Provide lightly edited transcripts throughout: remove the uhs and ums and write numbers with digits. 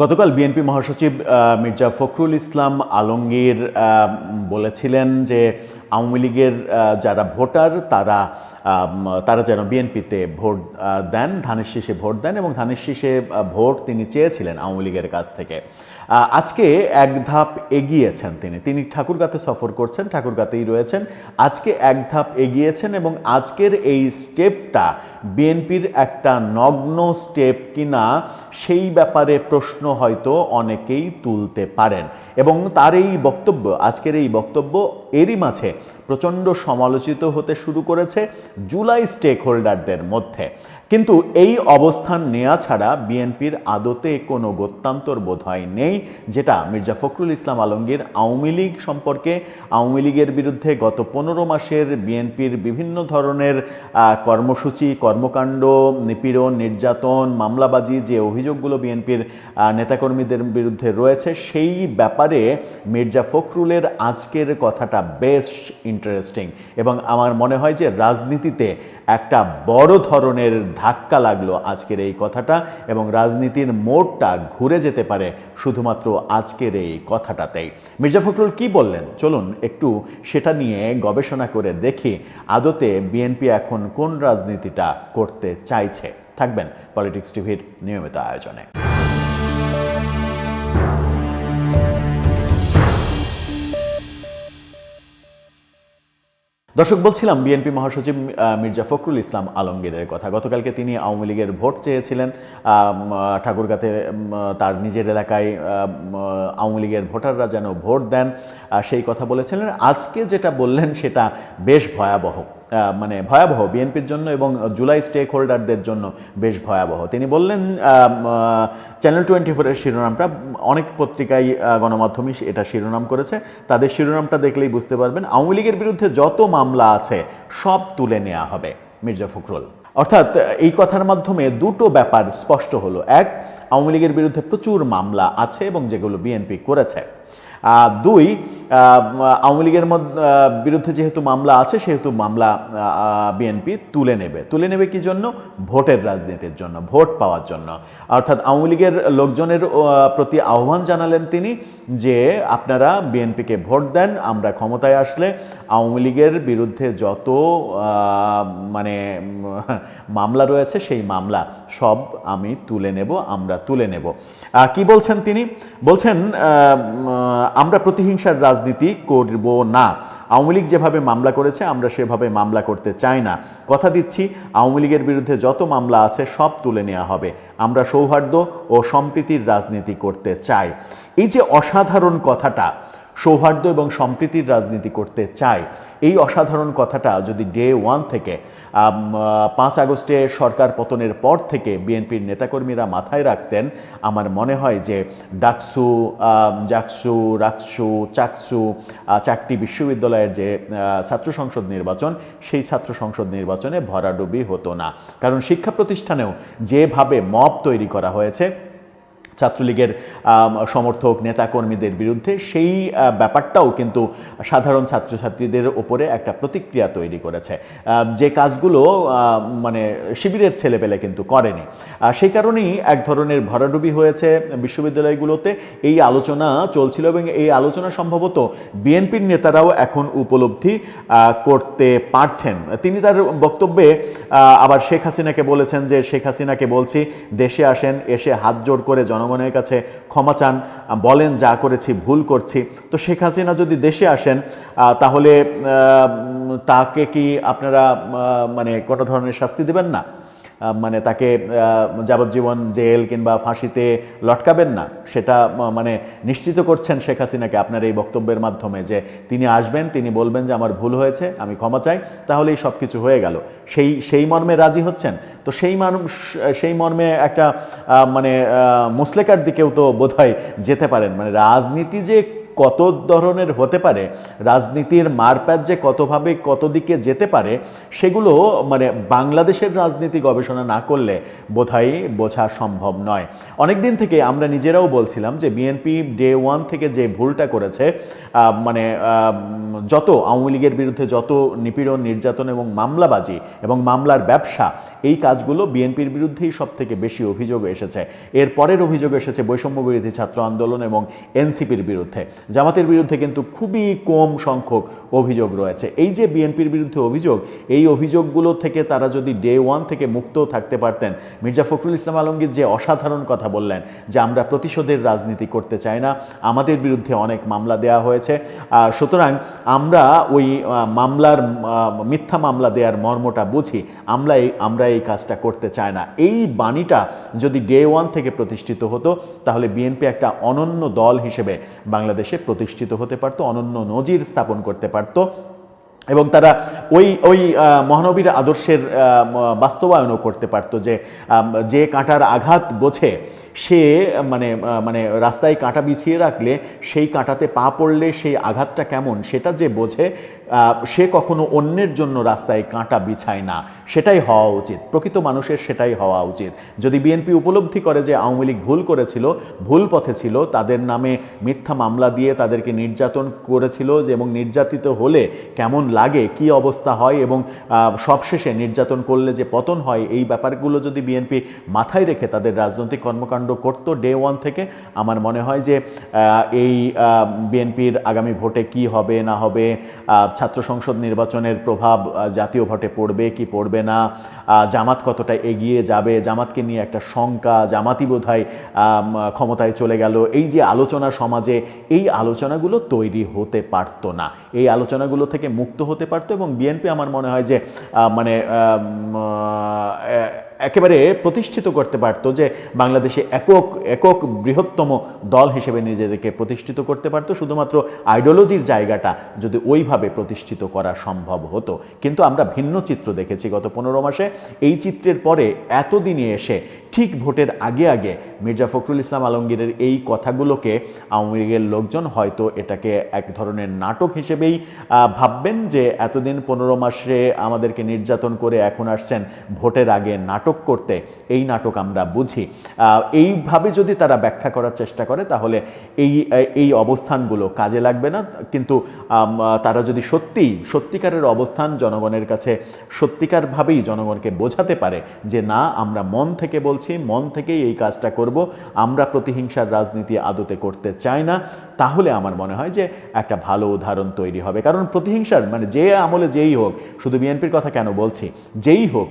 গতকাল বিএনপি মহাসচিব মির্জা ফখরুল ইসলাম আলমগীর বলেছিলেন যে আওয়ামী লীগের যারা ভোটার তারা যেন বিএনপিতে ভোট দেন, ধানের শীষে ভোট দেন, এবং ধানের শীষে ভোট তিনি চেয়েছিলেন আওয়ামী লীগের কাছ থেকে। আজকে এক ধাপ এগিয়েছেন তিনি ঠাকুরগাঁতে সফর করছেন, ঠাকুরগাঁতেই রয়েছেন। আজকে এক ধাপ এগিয়েছেন এবং আজকের এই স্টেপটা বিএনপির একটা নগ্ন স্টেপ কিনা সেই ব্যাপারে প্রশ্ন হয়তো অনেকেই তুলতে পারেন। এবং তার এই বক্তব্য, আজকের এই বক্তব্য এরই মাঝে প্রচণ্ড সমালোচিত হতে শুরু করেছে জুলাই স্টেক হোল্ডারদের মধ্যে। কিন্তু এই অবস্থান নেওয়া ছাড়া বিএনপির আদতে কোনো গত্যন্তর বোধহয় নেই, যেটা মির্জা ফখরুল ইসলাম আলমগীর আওয়ামী লীগ সম্পর্কে, আওয়ামী লীগের বিরুদ্ধে গত 15 মাসের বিএনপির বিভিন্ন ধরনের কর্মসূচি, কর্মকাণ্ড, নিপীড়ন, নির্যাতন, মামলাবাজি, যে অভিযোগগুলো বিএনপির নেতাকর্মীদের বিরুদ্ধে রয়েছে, সেই ব্যাপারে মির্জা ফখরুলের আজকের কথাটা বেশ ইন্টারেস্টিং। এবং আমার মনে হয় যে রাজনীতিতে একটা বড় ধরনের ধাক্কা লাগলো আজকের এই কথাটা, এবং রাজনীতির মোড়টা ঘুরে যেতে পারে শুধুমাত্র আজকের এই কথাটাতেই। মির্জা ফখরুল কি বললেন, চলুন একটু সেটা নিয়ে গবেষণা করে দেখি আদতে বিএনপি এখন কোন রাজনীতিটা করতে চাইছে। থাকবেন পলিটিক্স টিভির নিয়মিত আয়োজনে। দর্শক, বলছিলাম বিএনপি মহাসচিব মির্জা ফখরুল ইসলাম আলমগীরের কথা। গতকালকে তিনি আওয়ামী লীগের ভোট চেয়েছিলেন ঠাকুরগাঁতে, তার নিজের এলাকায় আওয়ামী লীগের ভোটাররা যেন ভোট দেন সেই কথা বলেছিলেন। আজকে যেটা বললেন সেটা বেশ ভয়াবহ, মানে ভয়াবহ বিএনপির জন্য এবং জুলাই স্টেক হোল্ডারদের জন্য বেশ ভয়াবহ। তিনি বললেন, চ্যানেল 24-এর শিরোনামটা, অনেক পত্রিকায় গণমাধ্যমই এটা শিরোনাম করেছে, তাদের শিরোনামটা দেখলেই বুঝতে পারবেন, আওয়ামী লীগের বিরুদ্ধে যত মামলা আছে সব তুলে নেওয়া হবে মির্জা ফখরুল। অর্থাৎ এই কথার মাধ্যমে দুটো ব্যাপার স্পষ্ট হলো। এক, আওয়ামী লীগের বিরুদ্ধে প্রচুর মামলা আছে এবং যেগুলো বিএনপি করেছে। দুই, আওয়ামী লীগের বিরুদ্ধে যেহেতু মামলা আছে সেহেতু মামলা বিএনপি তুলে নেবে কি জন্য? ভোটের রাজনীতির জন্য, ভোট পাওয়ার জন্য। অর্থাৎ আওয়ামী লীগের লোকজনের প্রতি আহ্বান জানালেন তিনি যে আপনারা বিএনপিকে ভোট দেন, আমরা ক্ষমতায় আসলে আওয়ামী লীগের বিরুদ্ধে যত মামলা রয়েছে সেই মামলা সব আমরা তুলে নেব। কি বলছেন তিনি? বলছেন আমরা প্রতিহিংসার রাজনীতি করব না, আওয়ামী লীগ যেভাবে মামলা করেছে আমরা সেভাবে মামলা করতে চাই না, কথা দিচ্ছি আওয়ামী লীগের বিরুদ্ধে যত মামলা আছে সব তুলে নেওয়া হবে, আমরা সৌহার্দ্য ও সম্প্রীতির রাজনীতি করতে চাই। এই যে অসাধারণ কথাটা, সৌহার্দ্য এবং সম্প্রীতির রাজনীতি করতে চাই, এই অসাধারণ কথাটা যদি ডে 1 থেকে 5 আগস্টে সরকার পতনের পর থেকে বিএনপির নেতাকর্মীরা মাথায় রাখতেন, আমার মনে হয় যে ডাকসু, জাকসু, রাকসু, চাকসু, 4টি বিশ্ববিদ্যালয়ের যে ছাত্র সংসদ নির্বাচন, সেই ছাত্র সংসদ নির্বাচনে ভরাডুবি হতো না। কারণ শিক্ষা প্রতিষ্ঠানেও যেভাবে মব তৈরি করা হয়েছে ছাত্রলীগের সমর্থক নেতাকর্মীদের বিরুদ্ধে, সেই ব্যাপারটাও কিন্তু সাধারণ ছাত্রছাত্রীদের ওপরে একটা প্রতিক্রিয়া তৈরি করেছে, যে কাজগুলো শিবিরের ছেলেপেলে কিন্তু করেনি। সেই কারণেই এক ধরনের ভরাডুবি হয়েছে বিশ্ববিদ্যালয়গুলোতে। এই আলোচনা চলছিল এবং এই আলোচনা সম্ভবত বিএনপির নেতারাও এখন উপলব্ধি করতে পারছেন। তিনি তার বক্তব্যে আবার শেখ হাসিনাকে বলেছেন যে শেখ হাসিনাকে বলছি দেশে আসেন, এসে হাত জোড় করে জনগণের কাছে ক্ষমা চান, বলেন যা করেছি ভুল করছি। তো শেখ হাসিনা যদি দেশে আসেন তাহলে তাকে কি আপনারা কোনো ধরনের শাস্তি দেবেন না? তাকে যাবজ্জীবন জেল কিংবা ফাঁসিতে লটকাবেন না? সেটা নিশ্চিত করছেন শেখ হাসিনাকে আপনার এই বক্তব্যের মাধ্যমে, যে তিনি আসবেন, তিনি বলবেন যে আমার ভুল হয়েছে, আমি ক্ষমা চাই, তাহলেই সব কিছু হয়ে গেল। সেই মর্মে রাজি হচ্ছেন? তো সেই মর্মে একটা মুসলেকার দিকেও তো বোধহয় যেতে পারেন। রাজনীতি যে কত ধরনের হতে পারে, রাজনীতির মারপ্যাচ যে কতভাবে কত দিকে যেতে পারে, সেগুলো বাংলাদেশের রাজনীতি গবেষণা না করলে বোধহয় বোঝা সম্ভব নয়। অনেক দিন থেকে আমরা নিজেরাও বলছিলাম যে বিএনপি ডে 1 থেকে যে ভুলটা করেছে, যত আওয়ামী লীগের বিরুদ্ধে যত নিপীড়ন, নির্যাতন এবং মামলাবাজি এবং মামলার ব্যবসা, এই কাজগুলো বিএনপির বিরুদ্ধেই সব থেকে বেশি অভিযোগ এসেছে। এর পরের অভিযোগ এসেছে বৈষম্য বিরোধী ছাত্র আন্দোলন এবং এনসিপির বিরুদ্ধে। জামাতের বিরুদ্ধে কিন্তু খুবই কম সংখ্যক অভিযোগ রয়েছে। এই যে বিএনপির বিরুদ্ধে অভিযোগ, এই অভিযোগগুলো থেকে তারা যদি ডে ওয়ান থেকে মুক্ত থাকতে পারতেন। মির্জা ফখরুল ইসলাম আলমগীর যে অসাধারণ কথা বললেন যে আমরা প্রতিশোধের রাজনীতি করতে চাই না, আমাদের বিরুদ্ধে অনেক মামলা দেয়া হয়েছে, সুতরাং আমরা ওই মামলার মিথ্যা মামলা দেওয়ার মর্মটা বুঝি, আমরা এই কাজটা করতে চাই না। এই বাণীটা যদি ডে ওয়ান থেকে প্রতিষ্ঠিত হতো তাহলে বিএনপি একটা অনন্য দল হিসেবে বাংলাদেশে প্রতিষ্ঠিত হতে পারত, অনন্য নজির স্থাপন করতে পারত এবং তারা ওই মহানবীর আদর্শের বাস্তবায়নও করতে পারত যে কাঁটার আঘাত বোঝে সে মানে রাস্তায় কাঁটা বিছিয়ে রাখলে সেই কাঁটাতে পা পড়লে সেই আঘাতটা কেমন সেটা যে বোঝে, সে কখনো অন্যের জন্য রাস্তায় কাঁটা বিছায় না। সেটাই হওয়া উচিত, প্রকৃত মানুষের সেটাই হওয়া উচিত। যদি বিএনপি উপলব্ধি করে যে আওয়ামী লীগ ভুল করেছিল, ভুল পথে ছিল, তাদের নামে মিথ্যা মামলা দিয়ে তাদেরকে নির্যাতন করেছিল এবং নির্যাতিত হলে কেমন লাগে, কি অবস্থা হয় এবং সবশেষে নির্যাতন করলে যে পতন হয়, এই ব্যাপারগুলো যদি বিএনপি মাথায় রেখে তাদের রাজনৈতিক কর্মকাণ্ড করতো ডে ওয়ান থেকে, আমার মনে হয় যে এই বিএনপির আগামী ভোটে কি হবে না হবে, ছাত্র সংসদ নির্বাচনের প্রভাব জাতীয় ভোটে পড়বে কি পড়বে না, জামাত কতটা এগিয়ে যাবে, জামাতকে নিয়ে একটা শঙ্কা, জামাতই বোধহয় ক্ষমতায় চলে গেল, এই যে আলোচনা সমাজে, এই আলোচনাগুলো তৈরি হতে পারতো না, এই আলোচনাগুলো থেকে মুক্ত হতে পারতো এবং বিএনপি আমার মনে হয় যে একেবারে প্রতিষ্ঠিত করতে পারতো যে বাংলাদেশে একক বৃহত্তম দল হিসেবে নিজেদেরকে প্রতিষ্ঠিত করতে পারতো, শুধুমাত্র আইডিওলজির জায়গাটা যদি ওইভাবে প্রতিষ্ঠিত করা সম্ভব হতো। কিন্তু আমরা ভিন্ন চিত্র দেখেছি গত 15 মাসে। এই চিত্রের পরে এতদিনে এসে ঠিক ভোটের আগে মির্জা ফখরুল ইসলাম আলমগীরের এই কথাগুলোকে আওয়ামী লীগের লোকজন হয়তো এটাকে এক ধরনের নাটক হিসেবেই ভাববেন যে এতদিন 15 মাসে আমাদেরকে নির্যাতন করে এখন আসছেন ভোটের আগে নাটক করতে, এই নাটক আমরা বুঝি। এইভাবে যদি তারা ব্যাখ্যা করার চেষ্টা করে তাহলে এই অবস্থানগুলো কাজে লাগবে না। কিন্তু তারা যদি সত্যিকারের অবস্থান জনগণের কাছে সত্যিকারভাবেই জনগণকে বোঝাতে পারে যে না, আমরা মন থেকে বলছি, মন থেকেই এই কাজটা করব, আমরা প্রতিহিংসার রাজনীতি আদতে করতে চাই না, তাহলে আমার মনে হয় যে একটা ভালো উদাহরণ তৈরি হবে। কারণ প্রতিহিংসার যে আমলে যেই হোক, শুধু বিএনপির কথা কেন বলছি, যেই হোক,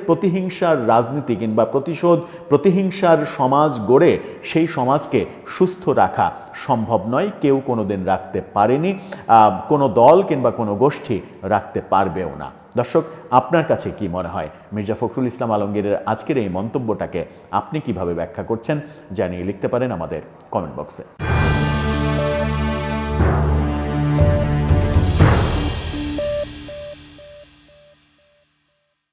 প্রতিহিংসার রাজনীতি কিংবা প্রতিহিংসার সমাজ গড়ে সেই সমাজকে সুস্থ রাখা সম্ভব নয়, কেউ কোনোদিন রাখতে পারেনি, কোনো দল কিংবা কোনো গোষ্ঠী রাখতে পারবেও না। দর্শক, আপনার কাছে কি মনে হয় মির্জা ফখরুল ইসলাম আলমগীরের আজকের এই মন্তব্যটাকে আপনি কিভাবে ব্যাখ্যা করছেন জানিয়ে লিখতে পারেন আমাদের কমেন্ট বক্সে।